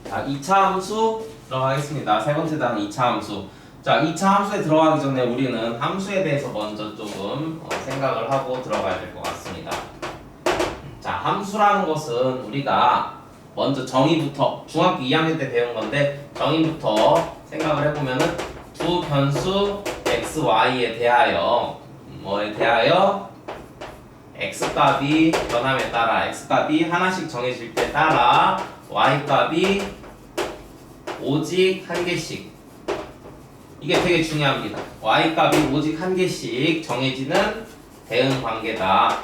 자, 2차 함수 들어가겠습니다. 세 번째 단어 2차 함수. 자, 2차 함수에 들어가기 전에 우리는 함수에 대해서 먼저 조금 생각을 하고 들어가야 될 것 같습니다. 자, 함수라는 것은 우리가 먼저 정의부터 중학교 2학년 때 배운 건데 정의부터 생각을 해보면은 두 변수 x, y에 대하여 뭐에 대하여 x값이 변함에 따라 x값이 하나씩 정해질 때 따라 y값이 오직 한 개씩, 이게 되게 중요합니다. y값이 오직 한 개씩 정해지는 대응 관계다.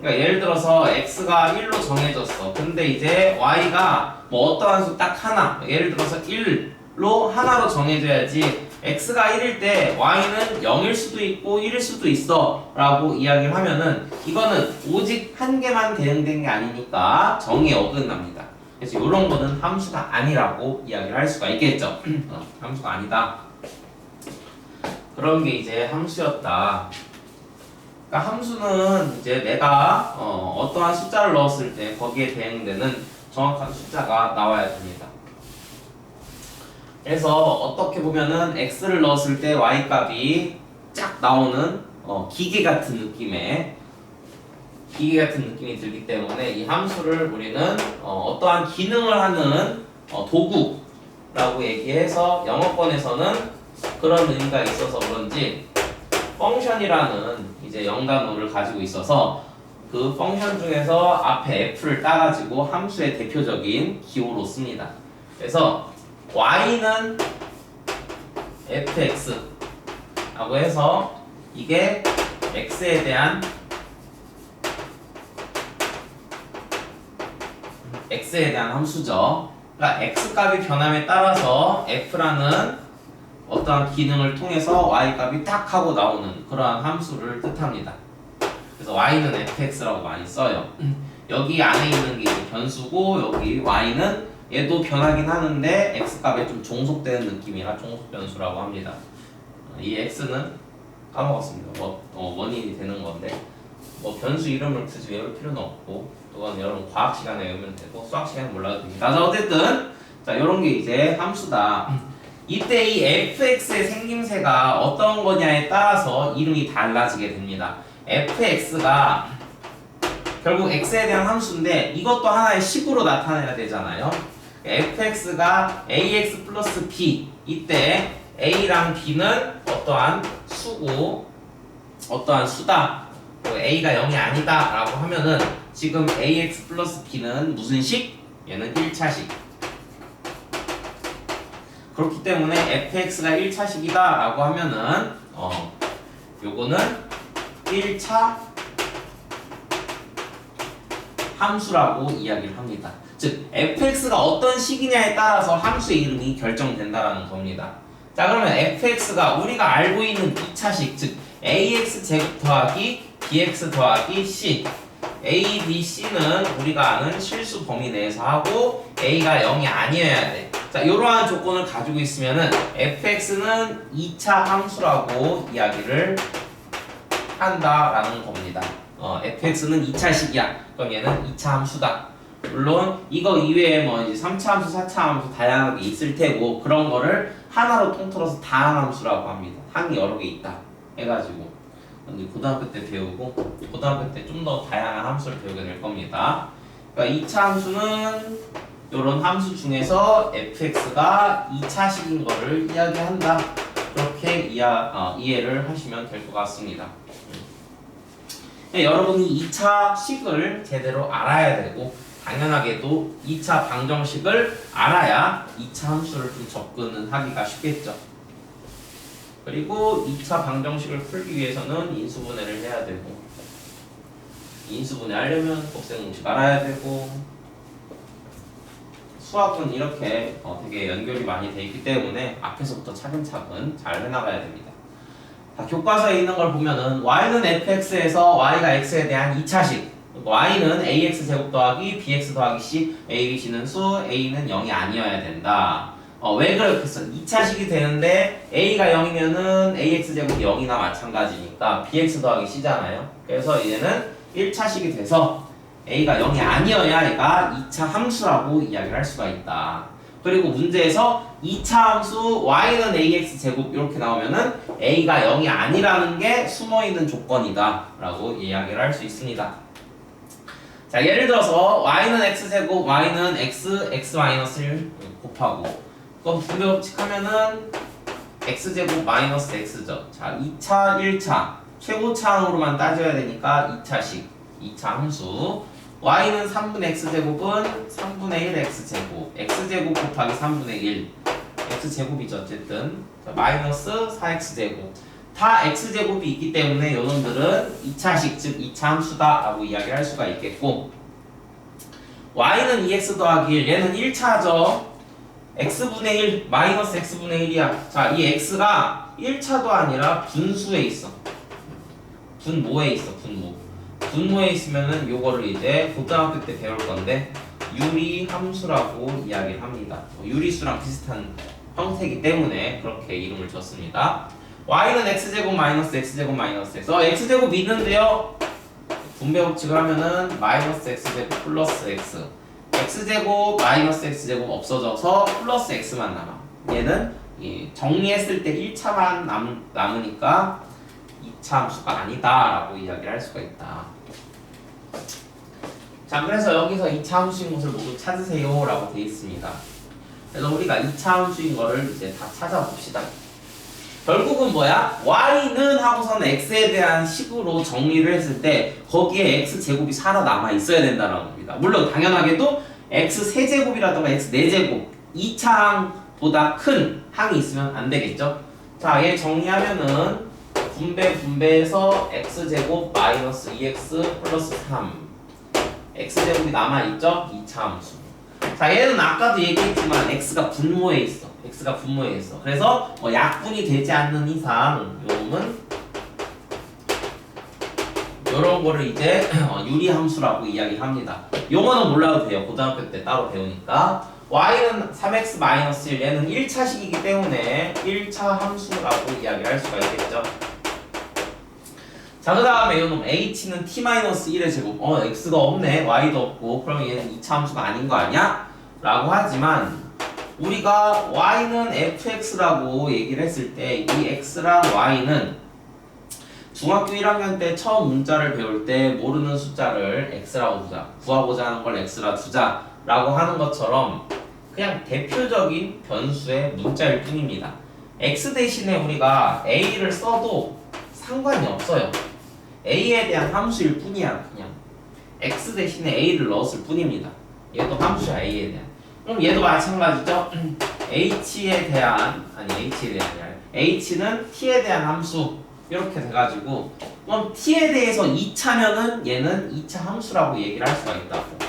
그러니까 예를 들어서 x가 1로 정해졌어. 근데 이제 y가 뭐 어떠한 수 딱 하나, 예를 들어서 1로 하나로 정해져야지 x가 1일 때 y는 0일 수도 있고 1일 수도 있어 라고 이야기를 하면은 이거는 오직 한 개만 대응된 게 아니니까 정의에 어긋납니다. 그래서 이런 거는 함수가 아니라고 이야기를 할 수가 있겠죠. 함수가 아니다. 그런 게 이제 함수였다. 그러니까 함수는 이제 내가 어떠한 숫자를 넣었을 때 거기에 대응되는 정확한 숫자가 나와야 됩니다. 그래서 어떻게 보면은 x를 넣었을 때 y 값이 쫙 나오는 기계 같은 느낌이 들기 때문에 이 함수를 우리는 어떠한 기능을 하는 도구라고 얘기해서 영어권에서는 그런 의미가 있어서 그런지 펑션이라는 이제 영단어를 가지고 있어서 그 펑션 중에서 앞에 f를 따가지고 함수의 대표적인 기호로 씁니다. 그래서 y는 fx 라고 해서 이게 x에 대한 함수죠. 그러니까 x값이 변함에 따라서 f라는 어떠한 기능을 통해서 y값이 딱 하고 나오는 그러한 함수를 뜻합니다. 그래서 y는 fx라고 많이 써요. 여기 안에 있는 게 이제 변수고 여기 y는 얘도 변하긴 하는데 x값에 좀 종속되는 느낌이라 종속 변수라고 합니다. 이 x는 까먹었습니다. 원인이 되는 건데 뭐 변수 이름을 굳이 외울 필요는 없고 그건 여러분 과학 시간에 외우면 되고 수학 시간에 몰라도 됩니다. 자, 어쨌든 자, 요런 게 이제 함수다. 이때 이 fx의 생김새가 어떤 거냐에 따라서 이름이 달라지게 됩니다. fx가 결국 x에 대한 함수인데 이것도 하나의 식으로 나타내야 되잖아요. fx가 ax 플러스 b, 이때 a랑 b는 어떠한 수고 어떠한 수다, a가 0이 아니다 라고 하면은 지금 ax 플러스 b는 무슨 식? 얘는 1차식. 그렇기 때문에 fx가 1차식이다 라고 하면은 요거는 1차 함수라고 이야기를 합니다. 즉 fx가 어떤 식이냐에 따라서 함수의 이름이 결정된다라는 겁니다. 자, 그러면 fx가 우리가 알고 있는 2차식, 즉 ax 제곱 더하기 bx 더하기 c, a, b, c는 우리가 아는 실수 범위 내에서 하고 a가 0이 아니어야 돼. 자, 이러한 조건을 가지고 있으면은 fx는 2차 함수라고 이야기를 한다라는 겁니다. fx는 2차식이야. 그럼 얘는 2차 함수다. 물론 이거 이외에 뭐 이제 3차 함수, 4차 함수 다양하게 있을 테고 그런 거를 하나로 통틀어서 다항함수라고 합니다. 항이 여러 개 있다 해가지고 근데 고등학교 때 배우고 고등학교 때 좀 더 다양한 함수를 배우게 될 겁니다. 그러니까 2차 함수는 이런 함수 중에서 fx가 2차식인 거를 이야기한다. 그렇게 이해를 하시면 될 것 같습니다. 여러분이 2차식을 제대로 알아야 되고 당연하게도 2차 방정식을 알아야 2차 함수를 좀 접근은 하기가 쉽겠죠. 그리고 2차 방정식을 풀기 위해서는 인수분해를 해야 되고 인수분해 하려면 곱셈공식 알아야 되고 수학은 이렇게 되게 연결이 많이 돼 있기 때문에 앞에서부터 차근차근 잘 해나가야 됩니다. 자, 교과서에 있는 걸 보면은 y는 fx에서 y가 x에 대한 2차식, y는 ax 제곱 더하기 bx 더하기 c, a, b, c는 수, a는 0이 아니어야 된다. 왜 그렇겠어? 2차식이 되는데 a가 0이면은 ax 제곱이 0이나 마찬가지니까 bx 더하기 c잖아요. 그래서 얘는 1차식이 돼서 a가 0이 아니어야 얘가 2차 함수라고 이야기를 할 수가 있다. 그리고 문제에서 2차 함수 y는 ax 제곱 이렇게 나오면은 a가 0이 아니라는 게 숨어있는 조건이다 라고 이야기를 할 수 있습니다. 자, 예를 들어서 y는 x제곱 y는 x-1 곱하고 그럼 분배법칙하면은 x제곱 마이너스 x죠. 자, 2차 1차 최고차항으로만 따져야 되니까 2차식 2차 함수 y는 3분의 x제곱은 3분의 1 x제곱 x제곱 곱하기 3분의 1 x제곱이죠. 어쨌든 자, 마이너스 4x제곱 다 x제곱이 있기 때문에 요놈들은 2차식 즉 2차 함수다 라고 이야기를 할 수가 있겠고 y는 2x 더하기 1 얘는 1차죠. x분의 1 마이너스 x분의 1이야. 자, 이 x가 1차도 아니라 분수에 있어. 분모에 있어. 분모에 있으면은 요거를 이제 고등학교 때 배울 건데 유리 함수라고 이야기를 합니다. 유리수랑 비슷한 형태이기 때문에 그렇게 이름을 줬습니다. y는 x제곱 마이너스 x제곱 마이너스 x x제곱 있는데요. 분배 법칙을 하면은 마이너스 x제곱 플러스 x x제곱 마이너스 x제곱 없어져서 플러스 x만 남아. 얘는 정리했을 때 1차만 남으니까 2차 함수가 아니다 라고 이야기를 할 수가 있다. 자, 그래서 여기서 2차 함수인 것을 모두 찾으세요 라고 되어 있습니다. 그래서 우리가 2차 함수인 거를 이제 다 찾아봅시다. 결국은 뭐야? y는 하고서는 x에 대한 식으로 정리를 했을 때 거기에 x제곱이 살아남아 있어야 된다는 겁니다. 물론 당연하게도 x3제곱이라든가 x4제곱 2차항보다 큰 항이 있으면 안 되겠죠? 자, 얘 정리하면은 분배해서 x제곱 마이너스 2x 플러스 3 x제곱이 남아있죠? 2차 함수. 자, 얘는 아까도 얘기했지만 x가 분모에 있어. 그래서 약분이 되지 않는 이상 요놈은 요런 거를 이제 유리함수라고 이야기합니다. 용어는 몰라도 돼요. 고등학교 때 따로 배우니까. y는 3x-1 얘는 1차식이기 때문에 1차 함수라고 이야기할 수가 있겠죠. 자, 그 다음에 요놈 h는 t-1의 제곱 x가 없네. y도 없고 그러면 얘는 2차 함수가 아닌 거 아니야? 라고 하지만 우리가 y는 fx라고 얘기를 했을 때 이 x랑 y는 중학교 1학년 때 처음 문자를 배울 때 모르는 숫자를 x라고 두자, 구하고자 하는 걸 x라 두자 라고 하는 것처럼 그냥 대표적인 변수의 문자일 뿐입니다. x 대신에 우리가 a를 써도 상관이 없어요. a에 대한 함수일 뿐이야. 그냥 x 대신에 a를 넣었을 뿐입니다. 얘도 함수야. a에 대한. 그럼 얘도 마찬가지죠. h에 대한 아니라 h는 t에 대한 함수 이렇게 돼가지고 그럼 t에 대해서 2차면은 얘는 2차 함수라고 얘기를 할 수가 있다고.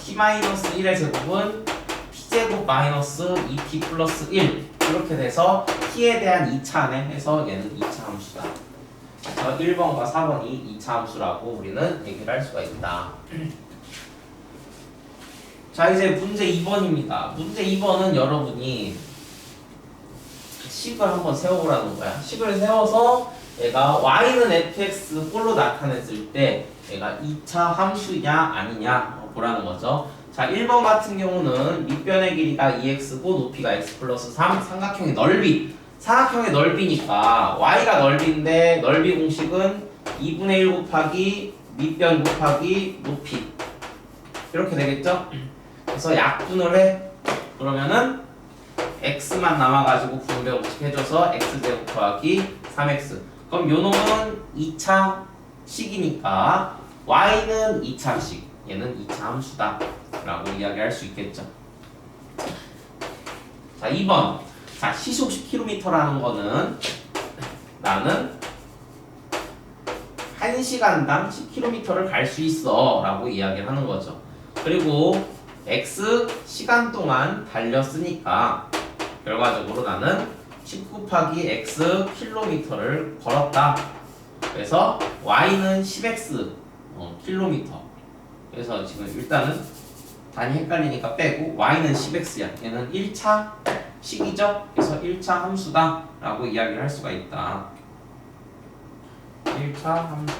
t-1의 제곱은 t제곱 마이너스 2t 플러스 1 이렇게 돼서 t에 대한 2차네 해서 얘는 2차 함수다. 그래서 1번과 4번이 2차 함수라고 우리는 얘기를 할 수가 있다. 자, 이제 문제 2번입니다. 문제 2번은 여러분이 식을 한번 세워보라는 거야. 식을 세워서 얘가 y는 fx 꼴로 나타냈을 때 얘가 2차 함수냐 아니냐 보라는 거죠. 자, 1번 같은 경우는 밑변의 길이가 2x고 높이가 x 플러스 3 삼각형의 넓이. 삼각형의 넓이니까 y가 넓이인데 넓이 공식은 2분의 1 곱하기 밑변 곱하기 높이 이렇게 되겠죠? 그래서 약분을 해. 그러면은 x만 남아가지고 분배 법칙 해줘서 x제곱 곱하기 3x. 그럼 요놈은 2차 식이니까 y는 2차식, 얘는 2차 함수다 라고 이야기할 수 있겠죠. 자, 2번. 자, 시속 10km라는 거는 나는 1시간당 10km를 갈 수 있어 라고 이야기를 하는 거죠. 그리고 x 시간 동안 달렸으니까 결과적으로 나는 10 곱하기 x 킬로미터를 걸었다. 그래서 y는 10x 킬로미터. 그래서 지금 일단은 단위 헷갈리니까 빼고 y는 10x야. 얘는 1차 식이죠. 그래서 1차 함수다 라고 이야기를 할 수가 있다. 1차 함수.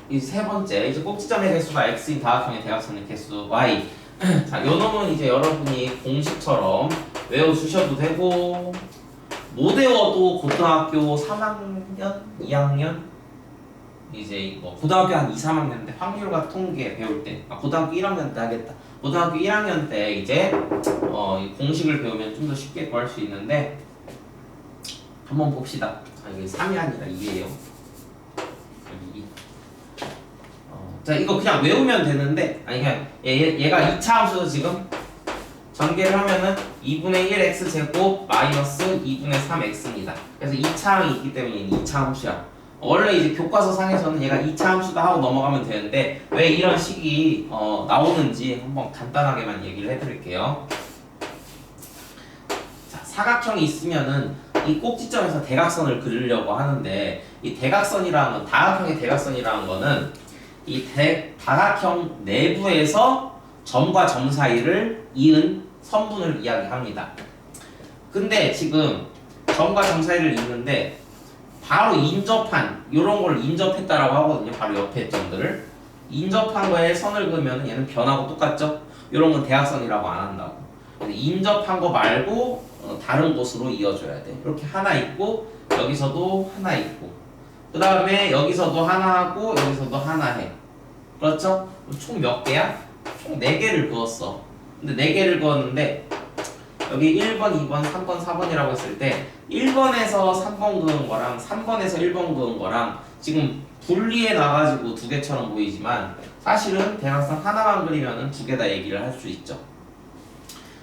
이 세 번째 이제 꼭지점의 개수가 x인 다각형의 대각선의 개수 y. 자, 요 놈은 이제 여러분이 공식처럼 외워주셔도 되고 못 외워도 고등학교 3학년, 2학년 이제 뭐 고등학교 한 2, 3학년 때 확률과 통계 배울 때 고등학교 1학년 때 하겠다. 고등학교 1학년 때 이제 이 공식을 배우면 좀 더 쉽게 구할 수 있는데 한번 봅시다. 이게 3이 아니라 2예요. 여기 2. 자, 이거 그냥 외우면 되는데 아니 그냥 얘가 2차 함수도 지금 전개를 하면은 2분의 1x 제곱 마이너스 2분의 3x입니다. 그래서 2차항이 있기 때문에 2차 함수야. 원래 이제 교과서 상에서는 얘가 2차 함수다 하고 넘어가면 되는데 왜 이런 식이 나오는지 한번 간단하게만 얘기를 해드릴게요. 자, 사각형이 있으면은 이 꼭지점에서 대각선을 그리려고 하는데 이 대각선이라는 건 다각형의 대각선이라는 거는 이 다각형 내부에서 점과 점 사이를 이은 선분을 이야기합니다. 근데 지금 점과 점 사이를 이는데 바로 인접한 요런 걸 인접했다라고 하거든요. 바로 옆에 점들을 인접한 거에 선을 그으면 얘는 변하고 똑같죠. 요런 건 대각선이라고 안 한다고. 인접한 거 말고 다른 곳으로 이어줘야 돼. 이렇게 하나 있고 여기서도 하나 있고 그 다음에 여기서도 하나 하고 여기서도 하나 해. 그렇죠? 총 몇 개야? 총 4개를 그었어. 근데 4개를 그었는데 여기 1번, 2번, 3번, 4번이라고 했을 때 1번에서 3번 그은 거랑 3번에서 1번 그은 거랑 지금 분리해 놔가지고 2개처럼 보이지만 사실은 대각선 하나만 그리면은 2개 다 얘기를 할 수 있죠.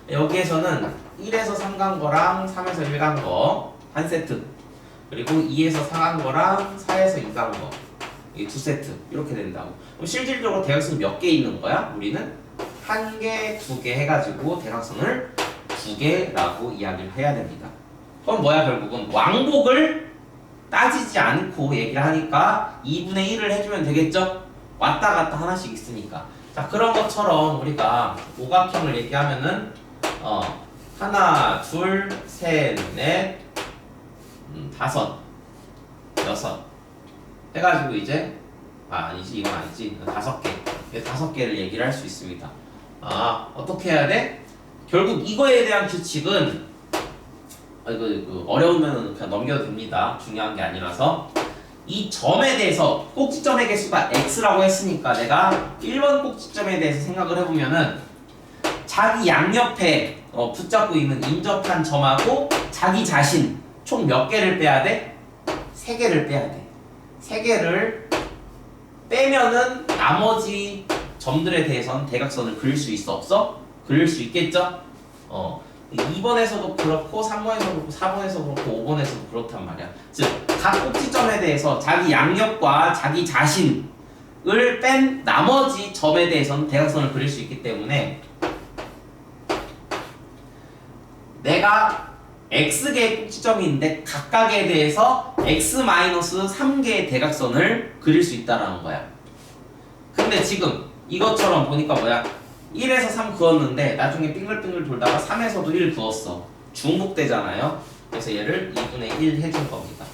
여기에서는 1에서 3 간 거랑 3에서 1 간 거 한 세트, 그리고 2에서 4 간 거랑 4에서 2 간 거 이 2세트 이렇게 된다고. 그럼 실질적으로 대각선이 몇 개 있는 거야? 우리는 1개, 2개 해가지고 대각선을 2개라고 이야기를 해야 됩니다. 그럼 뭐야? 결국은 왕복을 따지지 않고 얘기를 하니까 2분의 1을 해주면 되겠죠? 왔다 갔다 하나씩 있으니까. 자, 그런 것처럼 우리가 오각형을 얘기하면은 하나, 둘, 셋, 넷, 5, 6 해가지고 이제 아니지, 이건 아니지, 5개 5개를 얘기를 할 수 있습니다. 어떻게 해야 돼? 결국 이거에 대한 규칙은 어려우면 그냥 넘겨도 됩니다. 중요한 게 아니라서 이 점에 대해서 꼭지점의 개수가 x라고 했으니까 내가 1번 꼭지점에 대해서 생각을 해보면은 자기 양옆에 붙잡고 있는 인접한 점하고 자기 자신 총 몇 개를 빼야 돼? 3개를 빼야 돼. 3개를 빼면은 나머지 점들에 대해서는 대각선을 그릴 수 있어 없어? 그릴 수 있겠죠? 2번에서도 그렇고 3번에서도 그렇고 4번에서도 그렇고 5번에서도 그렇단 말이야. 즉 각 꼭지점에 대해서 자기 양옆과 자기 자신을 뺀 나머지 점에 대해서는 대각선을 그릴 수 있기 때문에 내가 x개의 꼭지점이 있는데 각각에 대해서 x-3개의 대각선을 그릴 수 있다라는 거야. 근데 지금 이것처럼 보니까 뭐야? 1에서 3 그었는데 나중에 빙글빙글 돌다가 3에서도 1 그었어. 중복되잖아요. 그래서 얘를 2분의 1 해준 겁니다.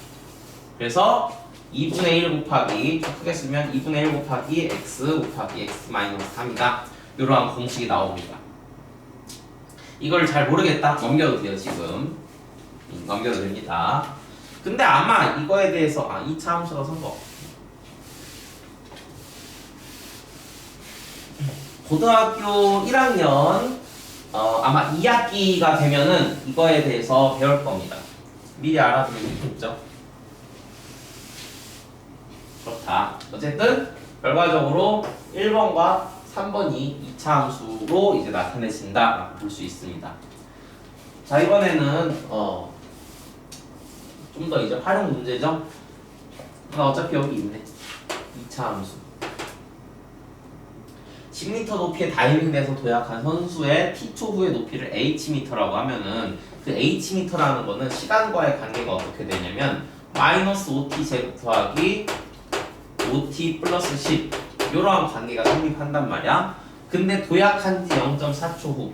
그래서 2분의 1 곱하기 좀 크게 쓰면 2분의 1 곱하기 x 곱하기 x-3이다. 이러한 공식이 나옵니다. 이걸 잘 모르겠다? 넘겨도 돼요. 지금 넘겨도 됩니다. 근데 아마 이거에 대해서 2차 함수가 선거 고등학교 1학년 아마 2학기가 되면은 이거에 대해서 배울 겁니다. 미리 알아두면 좋겠죠? 그렇다. 어쨌든 결과적으로 1번과 3번이 2차 함수로 이제 나타내진다라고 볼 수 있습니다. 자, 이번에는 좀 더 이제 활용 문제죠. 어차피 여기 있네. 2차 함수. 10m 높이의 다이빙에서 도약한 선수의 T2 후의 높이를 Hm라고 하면은 그 Hm라는 거는 시간과의 관계가 어떻게 되냐면 마이너스 5t 제곱 더하기 5t 플러스 10 이러한 관계가 성립한단 말이야. 근데 도약한 지 0.4초 후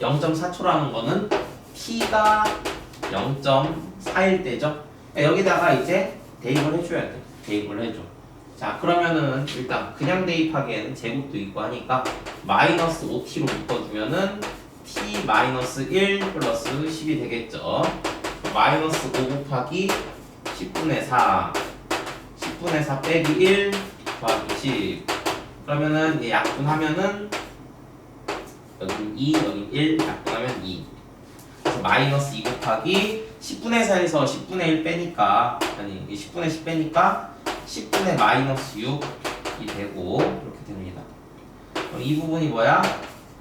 0.4초라는 거는 t가 0.4일 때죠. 여기다가 이제 대입을 해줘야 돼. 대입을 해줘. 자 그러면은 일단 그냥 대입하기에는 제곱도 있고 하니까 마이너스 5t로 묶어주면은 t 마이너스 1 플러스 10이 되겠죠. 마이너스 5 곱하기 10분의 4 10분의 4 빼기 1 더하기 10 그러면은 얘 약분하면은 여긴 2 여긴 1 약분하면 2 그래서 마이너스 2 곱하기 10분의 4에서 10분의 1 빼니까 아니 10분의 10 빼니까 10분의 마이너스 6이 되고 이렇게 됩니다. 그럼 이 부분이 뭐야?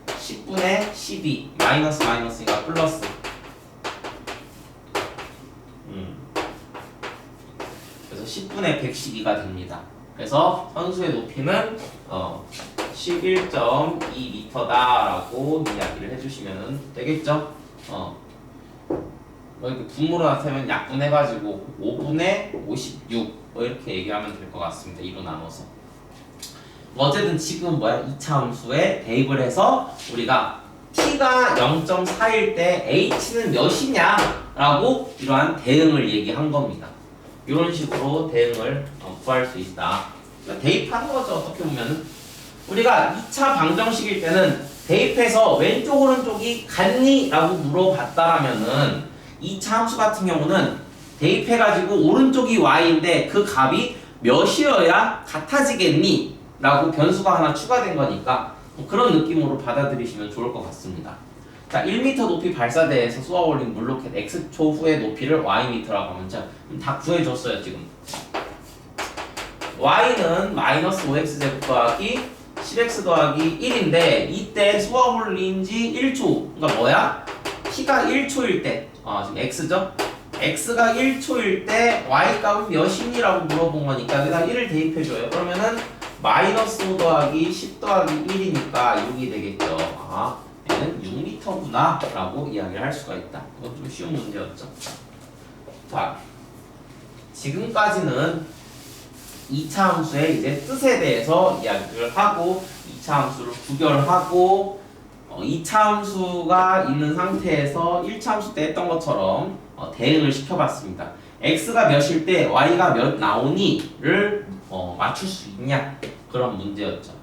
10분의 12 마이너스 마이너스니까 플러스 그래서 10분의 112가 됩니다. 그래서 선수의 높이는 11.2m다 라고 이야기를 해주시면 되겠죠. 이렇게 분모로 나타내면 약분해가지고 5분의 56 이렇게 얘기하면 될 것 같습니다. 2로 나눠서 어쨌든 지금 뭐야? 2차 함수에 대입을 해서 우리가 t가 0.4일 때 h는 몇이냐 라고 이러한 대응을 얘기한 겁니다. 이런 식으로 대응을 구할 수 있다. 그러니까 대입하는 거죠. 어떻게 보면 우리가 2차 방정식일 때는 대입해서 왼쪽 오른쪽이 같니? 라고 물어봤다라면은 2차 함수 같은 경우는 대입해가지고 오른쪽이 y인데 그 값이 몇이어야 같아지겠니? 라고 변수가 하나 추가된 거니까 그런 느낌으로 받아들이시면 좋을 것 같습니다. 자, 1m 높이 발사대에서 쏘아 올린 물로켓 x초 후의 높이를 ym라고 하면 다 구해줬어요 지금. y는 마이너스 5x제곱 더하기 10x 더하기 1인데 이때 쏘아 올린 지 1초 그러니까 뭐야? t가 1초일 때 지금 x죠? x가 1초일 때 y 값은 몇이니라고 물어본 거니까 여기다 1을 대입해줘요. 그러면은 마이너스 5 더하기 10 더하기 1이니까 6이 되겠죠. 얘는 6m구나 라고 이야기를 할 수가 있다. 이건 좀 쉬운 문제였죠. 자, 지금까지는 2차 함수의 이제 뜻에 대해서 이야기를 하고 2차 함수를 구별하고 2차 함수가 있는 상태에서 1차 함수 때 했던 것처럼 대응을 시켜봤습니다. x가 몇일 때 y가 몇 나오니를 맞출 수 있냐 그런 문제였죠.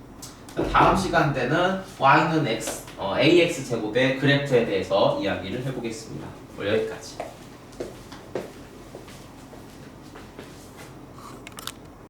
다음 시간 때는 y는 ax 제곱의 그래프에 대해서 이야기를 해보겠습니다. 오늘 여기까지.